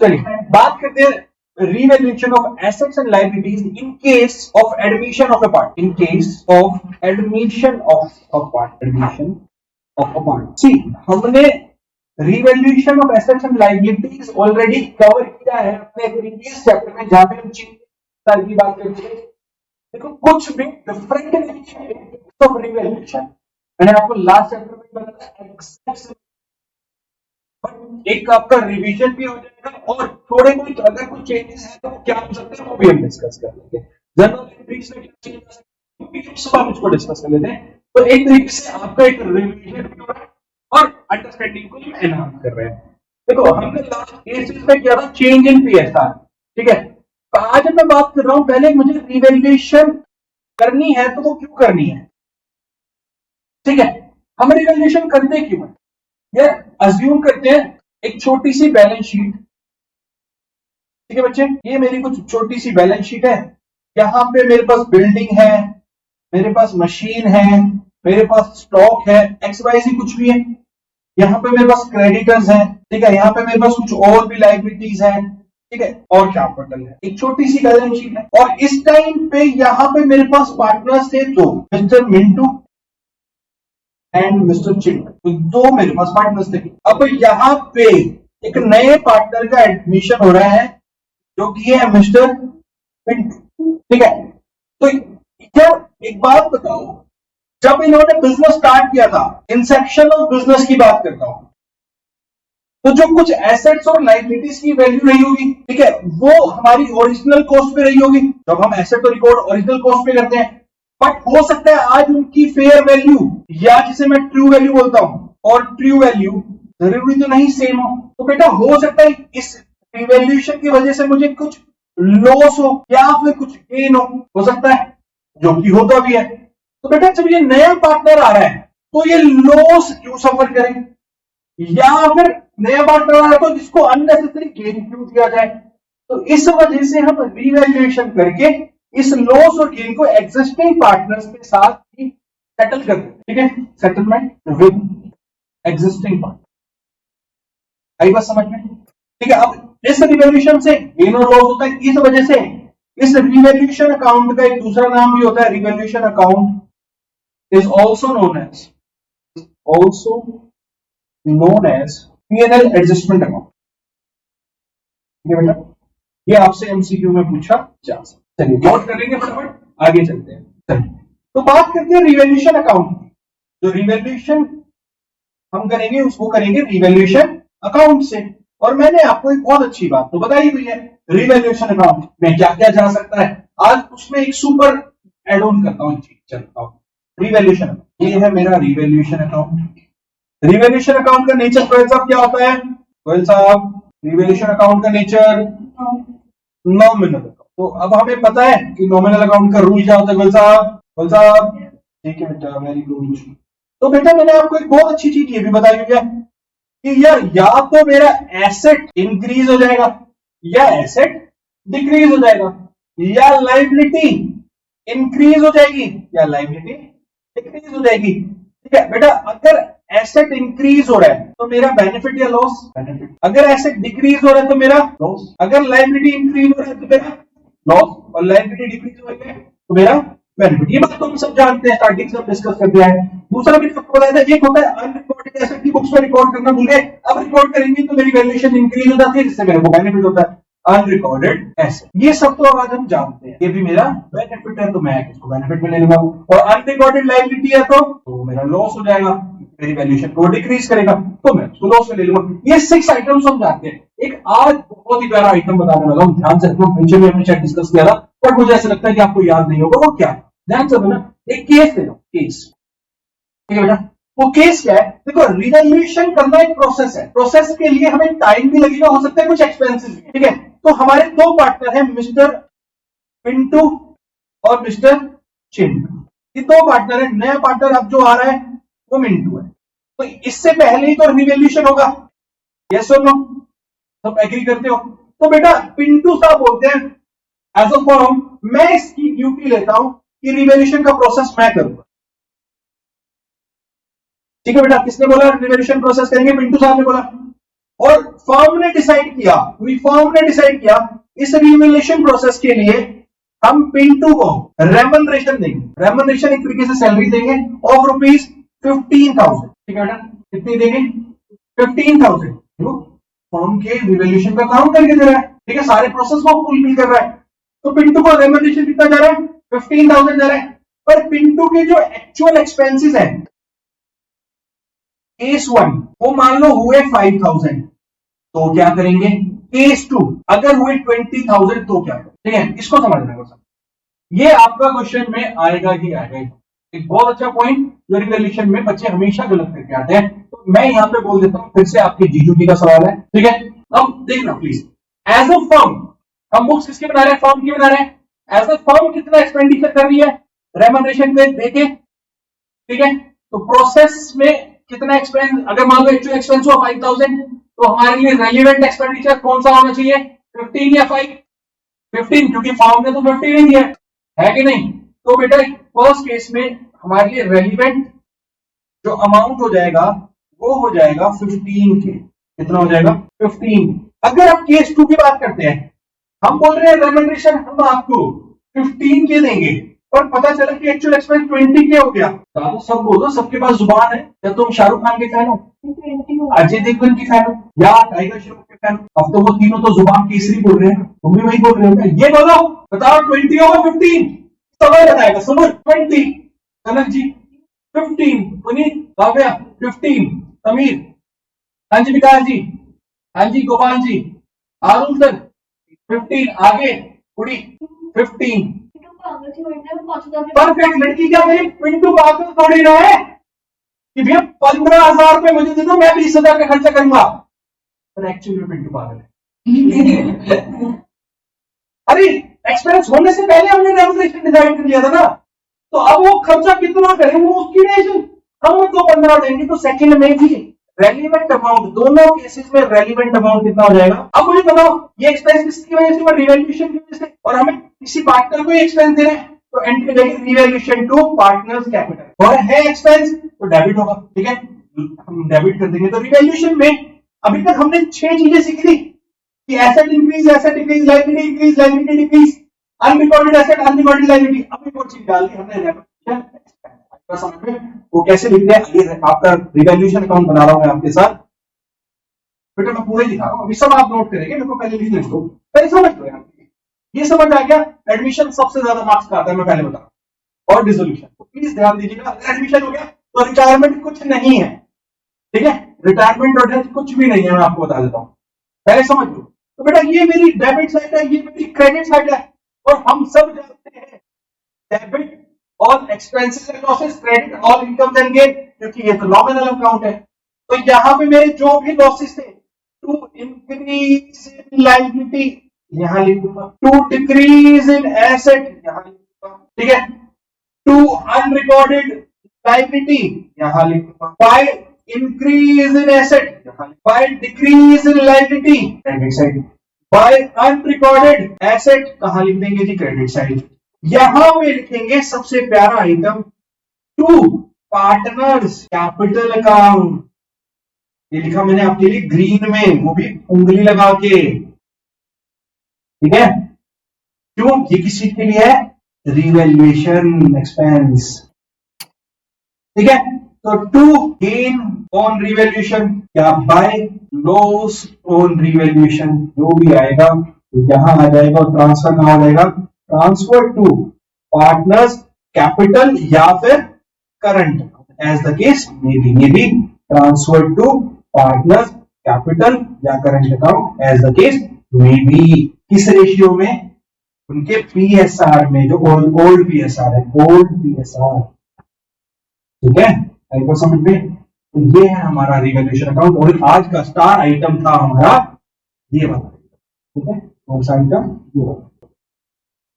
चलिए बात करते हैं revaluation of assets and liabilities in case of admission of a part. In case of admission of a part. Admission of a part. See, हमने revaluation of assets and liabilities already cover किया है अपने previous chapter में, जहां पे हम चीज की बात करते थे। देखो कुछ भी डिफरेंट नहीं है ऑफ रिवैल्यूएशन। मैंने आपको लास्ट चैप्टर में बताया एग्जैक्ट, बट एक आपका रिवीजन भी हो जाएगा और थोड़े कुछ अगर कुछ चेंजेस है तो क्या हो सकते हैं वो भी हम डिस्कस कर लेंगे। जनरल एंट्रीज में क्या चेंजेस है सब हम इसको डिस्कस कर लेते हैं। तो एक तरीके से आपका एक रिवीजन भी हो रहा है और अंडरस्टैंडिंग को हम एनहांस कर रहे हैं। देखो हमने लास्ट केसेस में किया था चेंज इन पीएसआर, ठीक है। तो आज मैं बात कर रहा हूं, पहले मुझे रिवैल्यूएशन करनी है तो वो क्यों करनी है, ठीक है। हम रिवैल्यूएशन करते क्यों है, यार अज्यूम करते हैं एक छोटी सी बैलेंस शीट, ठीक है बच्चे। ये मेरी कुछ छोटी सी बैलेंस शीट है, यहां पे मेरे पास बिल्डिंग है, मेरे पास मशीन है, मेरे पास स्टॉक है, XYZ कुछ भी है। यहाँ पे मेरे पास क्रेडिटर्स हैं, ठीक है। यहाँ पे मेरे पास कुछ और भी लायबिलिटीज हैं, ठीक है, और कैपिटल है। एक छोटी सी बैलेंस शीट है और इस टाइम पे यहाँ पे मेरे पास पार्टनर्स थे दो, mister Mintu and mister Chintu. तो दो मेरे पास पार्टनर्स थे। अब यहाँ पे एक नए पार्टनर का एडमिशन हो रहा है जो कि है मिस्टर मिंटू, ठीक है। तो यार एक बात बताओ, जब इन्होंने बिजनेस स्टार्ट किया था, इंसेप्शन ऑफ बिजनेस की बात करता हूं, तो जो कुछ एसेट्स और लायबिलिटीज की वैल्यू रही होगी, ठीक है, वो हमारी ओरिजिनल कॉस्ट पे रही होगी जब हम एसेट और रिकॉर्ड ओरिजिनल कॉस्ट पे करते हैं। बट हो सकता है आज उनकी फेयर वैल्यू या जिसे मैं ट्रू वैल्यू बोलता हूं और ट्रू वैल्यू जरूरी तो नहीं सेम हो। तो बेटा हो सकता है इस रिवैल्यूएशन की वजह से मुझे कुछ लॉस हो या फिर कुछ गेन हो सकता है, जो कि होता भी है। तो बेटा जब ये नया पार्टनर आ रहा है तो ये लॉस क्यों सफर करें, या फिर नया पार्टनर आ रहा है तो जिसको अननेसेसरी गेन क्यों दिया जाए। तो इस वजह से हम रिवैल्यूएशन करके इस लॉस और गेन को एग्जिस्टिंग पार्टनर्स के साथ ही सेटल करते हैं, ठीक है। सेटलमेंट विद एग्जिस्टिंग पार्टनर, आई बात समझ में, ठीक है। अब इस रिवैल्यूएशन से गेन और लॉस होता है, इस वजह से इस रिवैल्यूएशन अकाउंट का एक दूसरा नाम भी होता है, revaluation account is also known as P&L adjustment account, ठीक है बेटा। ये आपसे एमसीक्यू में पूछा जा सकता है। चलिए नोट कर लेंगे फटाफट, आगे चलते हैं। चलिए तो बात करते हैं रिवैल्यूएशन अकाउंट की। जो रिवैल्यूएशन हम करेंगे उसको करेंगे रिवैल्यूएशन अकाउंट से। और मैंने आपको एक बहुत अच्छी बात तो बताई हुई है, रिवैल्यूएशन अकाउंट में क्या क्या जा सकता है। आज उसमें एक सुपर एड ऑन करता हूं, चलता हूं। रिवैल्यूएशन, ये है मेरा रिवैल्यूएशन अकाउंट। रिवैल्यूएशन अकाउंट का नेचर गोयल साहब क्या होता है? गोयल साहब रिवैल्यूएशन अकाउंट का नेचर नॉमिनल। तो अब हमें पता है कि नॉमिनल अकाउंट का रूल क्या होता है गोयल साहब? गोयल साहब ठीक है बेटा, वेरी गुड। तो बेटा मैंने आपको एक बहुत अच्छी चीज ये भी बताई हुई है कि यार या तो मेरा एसेट इंक्रीज हो जाएगा या एसेट डिक्रीज हो जाएगा, या लायबिलिटी इंक्रीज हो जाएगी या लायबिलिटी डिक्रीज हो जाएगी, ठीक है बेटा। अगर एसेट इंक्रीज हो रहा है तो मेरा बेनिफिट या लॉस? बेनिफिट। अगर एसेट डिक्रीज हो रहा है तो मेरा लॉस। अगर लायबिलिटी इंक्रीज हो रहा है तो मेरा लॉस, और लायबिलिटी डिक्रीज हो रही है तो मेरा बेनिफिट। ये बात तो हम सब जानते हैं, स्टार्टिंग से डिस्कस कर दिया है। दूसरा भी आपको बताया था, एक होता है अनरिकॉर्डेड एसेट की बुक्स में रिकॉर्ड करना भूल गए, अब रिकॉर्ड करेंगे तो मेरी वैल्यूएशन इंक्रीज हो जाती है, जिससे मेरे को बेनिफिट होता है। अनरिकॉर्डेड एसेट, ये सब तो आज हम जानते हैं, ये भी मेरा बेनिफिट है तो मैं इसको बेनिफिट में ले लूंगा। और अनरिकॉर्डेड लायबिलिटी है तो मेरा लॉस हो जाएगा, मेरी वैल्यूएशन को डिक्रीज करेगा तो मैं उसको लॉस में ले लूंगा। ये 6 आइटम्स हम जानते हैं। एक आज बहुत ही प्यारा आइटम बताने वाला हूं, ध्यान से रखना। नीचे में हमने शायद डिस्कस किया था बट मुझे ऐसा लगता है कि आपको याद नहीं होगा। वो क्या? ध्यान से ना, एक केस ले लो, केस, ठीक है बेटा। वो केस क्या है? देखो रिवैल्यूएशन करना एक प्रोसेस है, प्रोसेस के लिए हमें टाइम भी लगेगा, हो सकता है कुछ एक्सपेंसेस भी, ठीक है। तो हमारे दो पार्टनर हैं, मिस्टर पिंटू और मिस्टर चिंटू। ये दो पार्टनर है। नया पार्टनर अब जो आ रहा है वो मिंटू है। तो इससे पहले ही तो रिवैल्यूएशन होगा, यस और नो? सब एग्री करते हो? तो बेटा पिंटू साहब बोलते हैं एज अ फर्म मैं इसकी ड्यूटी लेता हूं कि रिवैल्यूएशन का प्रोसेस मैं करूंगा, ठीक है बेटा। किसने बोला रिवैल्यूएशन प्रोसेस करेंगे? पिंटू साहब ने बोला। और फर्म ने डिसाइड किया, पूरी फर्म ने डिसाइड किया इस रिवैल्यूएशन प्रोसेस के लिए हम पिंटू को रेमनरेशन देंगे। रेमनरेशन एक तरीके से सैलरी देंगे ऑफ रुपीज 15,000। ठीक है बेटा, कितनी देंगे? 15,000 जो फर्म के रिवैल्यूएशन का काम करके दे रहा है। ठीक है, सारे प्रोसेस को फुलफिल कर रहा है। तो पिंटू को रेमनरेशन कितना जा रहा है? 15,000 जा रहा है। पर पिंटू के जो एक्चुअल एक्सपेंसेस हैं केस 1 वो मान लो हुए 5,000, तो क्या करेंगे? केस 2 अगर हुए 20,000 तो क्या करें? ठीक है, इसको समझना है। ये आपका क्वेश्चन में आएगा ही आएगा। एक बहुत अच्छा पॉइंट जो रिवैल्यूएशन में बच्चे हमेशा गलत करके आते हैं, तो मैं यहां पे बोल देता हूं फिर से, आपकी जीजूटी का सवाल है। ठीक है, अब देखना प्लीज, एज अ फर्म हम बुक्स किसकी बना रहे हैं? फर्म की बना रहे हैं। एज अ फर्म कितना एक्सपेंडिचर कर रही है रेमनरेशन पे देके? ठीक है, तो प्रोसेस में कितना एक्सपेंस, अगर मान लो एक्चुअल एक्सपेंस हुआ 5,000, तो हमारे लिए रेलिवेंट एक्सपेंडिचर कौन सा होना चाहिए? 15 या 5? 15, क्योंकि फॉर्म ने तो 15 ही दिया है कि नहीं? तो बेटा फर्स्ट केस में हमारे लिए रेलिवेंट जो अमाउंट हो जाएगा वो हो जाएगा 15 के। कितना हो जाएगा? 15। अगर आप केस 2 की बात करते हैं, हम बोल रहे हैं रेमनरेशन हम आपको 15 के देंगे, और पता चला कि एक्चुअल एक्सपेंस 20 के हो गया। तो सब बोलो, सबके पास जुबान है। क्या तुम शाहरुख खान के फैन हो, अजय देवगन की फैन हो, या टाइगर श्रॉफ के फैन हो? अब तो वो तीनों तो जुबान केसरी बोल रहे हैं, तुम भी वही बोल रहे हो। ये बोलो, बताओ 20 होगा 15? समय बताएगा। समझ 20, कनक जी 15, पुनीत, काव्या 15, समीर, हाँ जी विकास जी, हाँ जी गोपाल जी, आरुण सर 15, आगे कुड़ी 15। परफेक्ट लड़की। क्या मेरी पिंटू पागल थोड़ी ना है कि भैया 15,000 रुपए मुझे दे दो, मैं 20,000 का खर्चा करूंगा। पर एक्चुअली पिंटू पागल है। अरे एक्सपेंस होने से पहले हमने रेमनरेशन डिसाइड कर लिया था ना, तो अब वो खर्चा कितना करें वो उसकी टेंशन। हम तो 15 देंगे, तो सेकंड में भी रेलिवेंट अमाउंट, दोनों केसेस में रेलिवेंट अमाउंट कितना हो जाएगा? अब मुझे बताओ, ये एक्सपेंस किसकी वजह से? रिवैल्यूएशन की वजह से, और हमें किसी पार्टनर को एक्सपेंस दे रहे हैं, तो एंट्री जाएगी रिवैल्यूएशन टू पार्टनर्स कैपिटल, और है एक्सपेंस तो डेबिट होगा। ठीक है, हम डेबिट कर देंगे। तो रिवैल्यूएशन में अभी तक हमने 6 चीजें सीखी थी कि asset increase, asset decrease, liability increase, liability decrease, unrecorded asset, unrecorded liability. अब एक और चीज डाल दी हमने, रेमनरेशन समझ में वो कैसे लिखते हैं। ये आपका रिवैल्यूएशन अकाउंट बना रहा हूं मैं आपके साथ, बेटा मैं पूरे लिखा रहा हूं, अभी सब आप नोट करेंगे, मेरे को पहले लिखने दो, पहले समझ लो यार। ये समझ आ गया? एडमिशन सबसे ज्यादा मार्क्स का आता है, मैं पहले बता रहा हूं। और डिसोल्यूशन, तो प्लीज ध्यान दीजिएगा। एडमिशन हो गया तो रिटायरमेंट कुछ नहीं है। ठीक है, रिटायरमेंट और डेथ कुछ भी नहीं है, मैं आपको बता देता हूं, पहले समझ लो। तो बेटा ये मेरी डेबिट साइड है, ये मेरी क्रेडिट साइड है, और हम सब जानते हैं डेबिट और एक्सपेंसेस एंड लॉसेस, क्रेडिट और इनकम एंड गेन, क्योंकि ये तो नॉमिनल अकाउंट है। तो यहां पे मेरे जो भी लॉसेस थे, टू इंक्रीज इन लायबिलिटी यहां लिखूंगा, टू डिक्रीज इन एसेट यहां लिखूंगा। ठीक है, टू अनरिकॉर्डेड लायबिलिटी यहां लिखूंगा, बाय इंक्रीज इन एसेट यहां, by decrease in liability credit side, by unrecorded asset कहां लिख देंगे जी? Credit side. यहां पे लिखेंगे सबसे प्यारा item, to partners capital account. ये लिखा मैंने आपके लिए ग्रीन में, वो भी उंगली लगा के। ठीक है, क्यों? ये किसी के लिए है? Revaluation expense. ठीक है, तो टू गेन ऑन रिवैल्यूएशन या बाय लॉस ऑन रिवैल्यूएशन, जो भी आएगा तो यहां आ जाएगा, और ट्रांसफर कहां हो जाएगा? ट्रांसफर टू पार्टनर्स कैपिटल या फिर current, as the case may be transfer to partners capital या current account, as the case may be. किस रेशियो में? उनके पीएसआर में, जो ओल्ड पीएसआर है, ओल्ड पीएसआर। ठीक है, आपको समझ में? तो ये है हमारा रिवैल्यूएशन अकाउंट, और आज का स्टार आइटम था हमारा ये वाला। ठीक है, कौन सा आइटम? ये वाला।